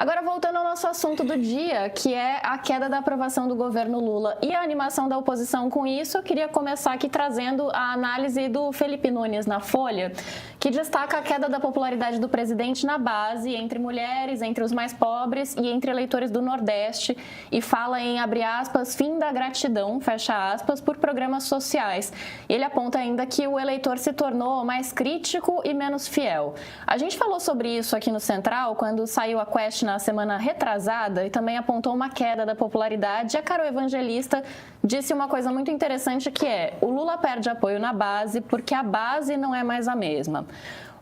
Agora, voltando ao nosso assunto do dia, que é a queda da aprovação do governo Lula e a animação da oposição com isso, eu queria começar aqui trazendo a análise do Felipe Nunes na Folha, que destaca a queda da popularidade do presidente na base, entre mulheres, entre os mais pobres e entre eleitores do Nordeste, e fala em, abre aspas, fim da gratidão, fecha aspas, por programas sociais. Ele aponta ainda que o eleitor se tornou mais crítico e menos fiel. A gente falou sobre isso aqui no Central, quando saiu a Quest na semana retrasada, e também apontou uma queda da popularidade. A Carol Evangelista disse uma coisa muito interessante, que é: o Lula perde apoio na base porque a base não é mais a mesma.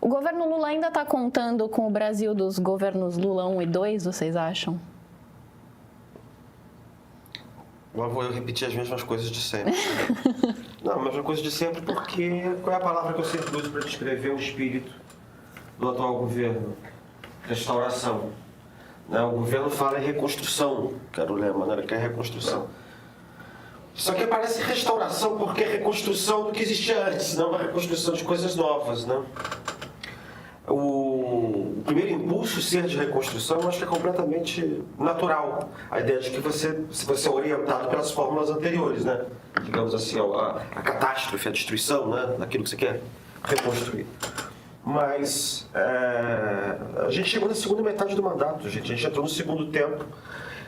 O governo Lula ainda está contando com o Brasil dos governos Lula 1 e 2, vocês acham? Lá vou eu repetir as mesmas coisas de sempre. Não, a mesma coisa de sempre porque qual é a palavra que eu sempre uso para descrever o espírito do atual governo? Restauração. O governo fala em reconstrução, que era o lema, né? Ele quer reconstrução. Só que parece restauração porque é reconstrução do que existia antes, não uma reconstrução de coisas novas, né? O primeiro impulso ser de reconstrução, eu acho que é completamente natural. A ideia de que se você é orientado pelas fórmulas anteriores, né? Digamos assim, a catástrofe, a destruição, né? Daquilo que você quer reconstruir. Mas a gente chegou na segunda metade do mandato, a gente entrou no segundo tempo.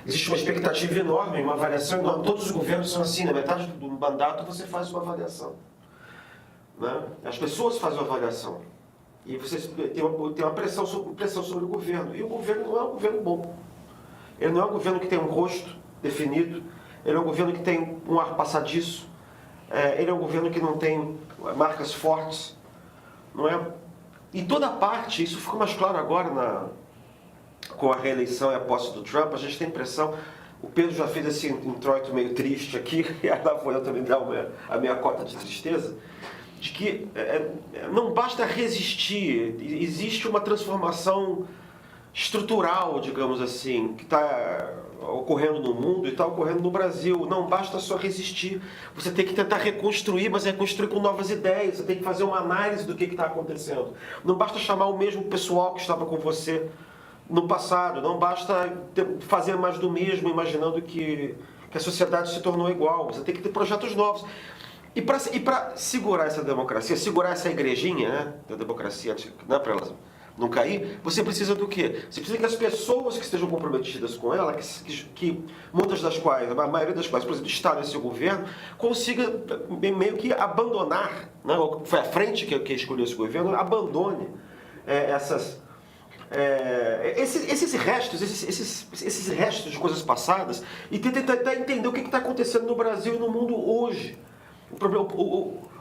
Existe uma expectativa enorme, uma avaliação enorme. Todos os governos são assim, na metade do mandato você faz uma avaliação, né? As pessoas fazem uma avaliação. E você tem uma pressão sobre o governo. E o governo não é um governo bom. Ele não é um governo que tem um rosto definido. Ele é um governo que tem um ar passadiço. Ele é um governo que não tem marcas fortes. Não é? Em toda parte, isso ficou mais claro agora com a reeleição e a posse do Trump. A gente tem a impressão, o Pedro já fez esse introito meio triste aqui, e lá vou eu também dar a minha cota de tristeza, de que não basta resistir, existe uma transformação estrutural, digamos assim, que está ocorrendo no mundo e está ocorrendo no Brasil. Não basta só resistir, você tem que tentar reconstruir, mas reconstruir com novas ideias, você tem que fazer uma análise do que está acontecendo. Não basta chamar o mesmo pessoal que estava com você no passado, não basta fazer mais do mesmo, imaginando que a sociedade se tornou igual, você tem que ter projetos novos. E para segurar essa democracia, segurar essa igrejinha, né, da democracia, né, para ela não cair, você precisa do quê? Você precisa que as pessoas que estejam comprometidas com ela, que muitas das quais, a maioria das quais, por exemplo, está nesse governo, consiga meio que abandonar, né, foi a frente que escolheu esse governo, abandone esses restos de coisas passadas e tentar entender o que está acontecendo no Brasil e no mundo hoje.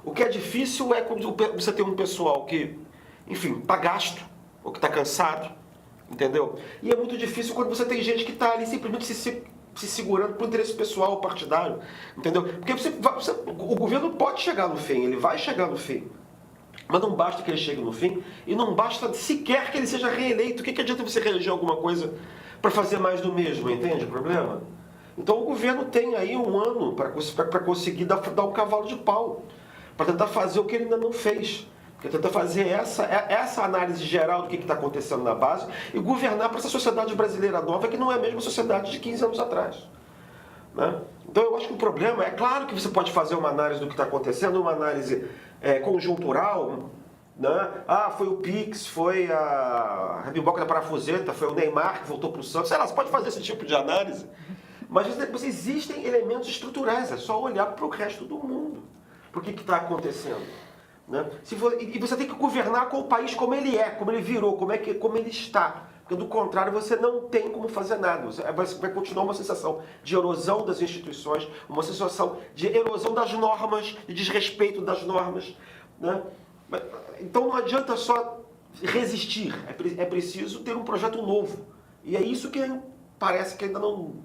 O que é difícil é quando você tem um pessoal que, enfim, está gasto, ou que está cansado, entendeu? E é muito difícil quando você tem gente que está ali simplesmente se segurando por interesse pessoal ou partidário, entendeu? Porque o governo pode chegar no fim, ele vai chegar no fim. Mas não basta que ele chegue no fim e não basta sequer que ele seja reeleito. O que adianta você reeleger alguma coisa para fazer mais do mesmo, entende o problema? Então o governo tem aí um ano para conseguir dar um cavalo de pau, para tentar fazer o que ele ainda não fez. Para tentar fazer essa análise geral do que está acontecendo na base e governar para essa sociedade brasileira nova, que não é a mesma sociedade de 15 anos atrás, né? Então eu acho que o problema é claro que você pode fazer uma análise do que está acontecendo, uma análise conjuntural, né? Foi o Pix, foi a Rebiboca da Parafuseta, foi o Neymar que voltou para o Santos, sei lá, você pode fazer esse tipo de análise, mas existem elementos estruturais, é só olhar para o resto do mundo, para o que está acontecendo, né? E você tem que governar com o país como ele é, como ele virou, como ele está. Porque do contrário você não tem como fazer nada. Vai continuar uma sensação de erosão das instituições, uma sensação de erosão das normas, de desrespeito das normas, né? Então não adianta só resistir, é preciso ter um projeto novo. E é isso que parece que ainda não,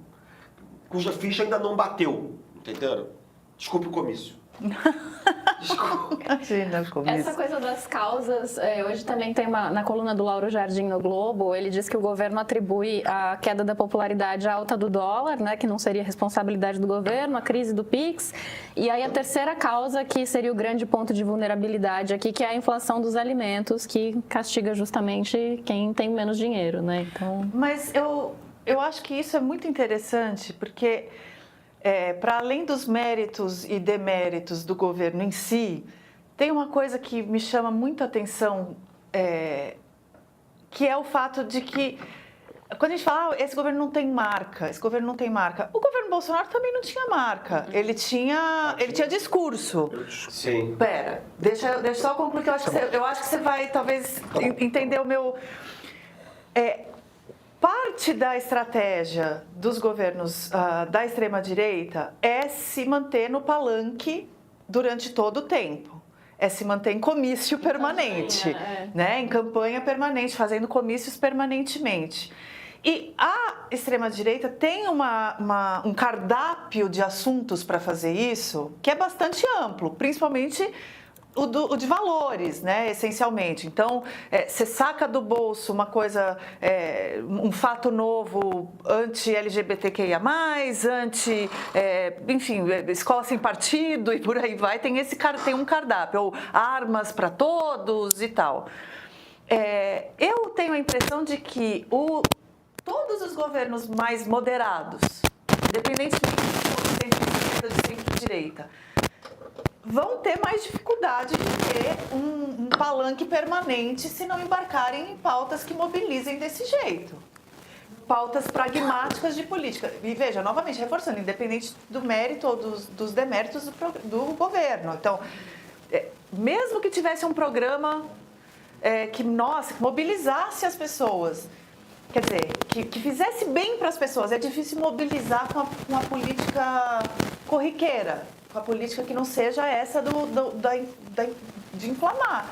cuja ficha ainda não bateu, entenderam? Desculpe o comício. Desculpa. Imagina o começo. Essa coisa das causas, hoje também tem na coluna do Lauro Jardim no Globo, ele diz que o governo atribui a queda da popularidade à alta do dólar, né, que não seria responsabilidade do governo, a crise do PIX, e aí a terceira causa, que seria o grande ponto de vulnerabilidade aqui, que é a inflação dos alimentos, que castiga justamente quem tem menos dinheiro, né? Então... Mas eu acho que isso é muito interessante, porque para além dos méritos e deméritos do governo em si, tem uma coisa que me chama muito a atenção, que é o fato de que, quando a gente fala, esse governo não tem marca, esse governo não tem marca, o governo Bolsonaro também não tinha marca, ele tinha discurso. Sim. Pera, deixa eu só concluir, que eu acho que você vai talvez entender o meu... Parte da estratégia dos governos da extrema-direita é se manter no palanque durante todo o tempo. É se manter em comício permanente, né? Em campanha permanente, fazendo comícios permanentemente. E a extrema-direita tem um cardápio de assuntos para fazer isso que é bastante amplo, principalmente o de valores, né, essencialmente. Então, você saca do bolso uma coisa, um fato novo anti-LGBTQIA+, enfim, escola sem partido e por aí vai, tem um cardápio, ou armas para todos e tal. Eu tenho a impressão de que todos os governos mais moderados, independentemente de centro-esquerda ou de centro-direita, vão ter mais dificuldade de ter um palanque permanente se não embarcarem em pautas que mobilizem desse jeito. Pautas pragmáticas de política. E veja, novamente, reforçando, independente do mérito ou dos deméritos do governo. Então, mesmo que tivesse um programa que mobilizasse as pessoas, quer dizer, que fizesse bem para as pessoas, é difícil mobilizar com uma política corriqueira, a política que não seja essa de inflamar.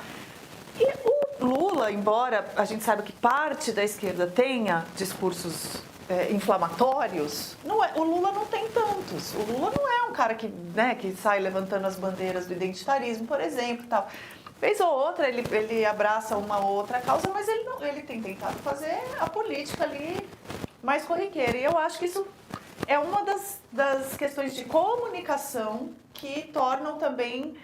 E o Lula, embora a gente saiba que parte da esquerda tenha discursos inflamatórios, o Lula não tem tantos. O Lula não é um cara que sai levantando as bandeiras do identitarismo, por exemplo, tal. Vez ou outra ele abraça uma ou outra causa, mas ele tem tentado fazer a política ali mais corriqueira. E eu acho que isso é uma das questões de comunicação que tornam também,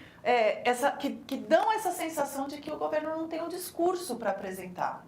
que dão essa sensação de que o governo não tem um discurso para apresentar.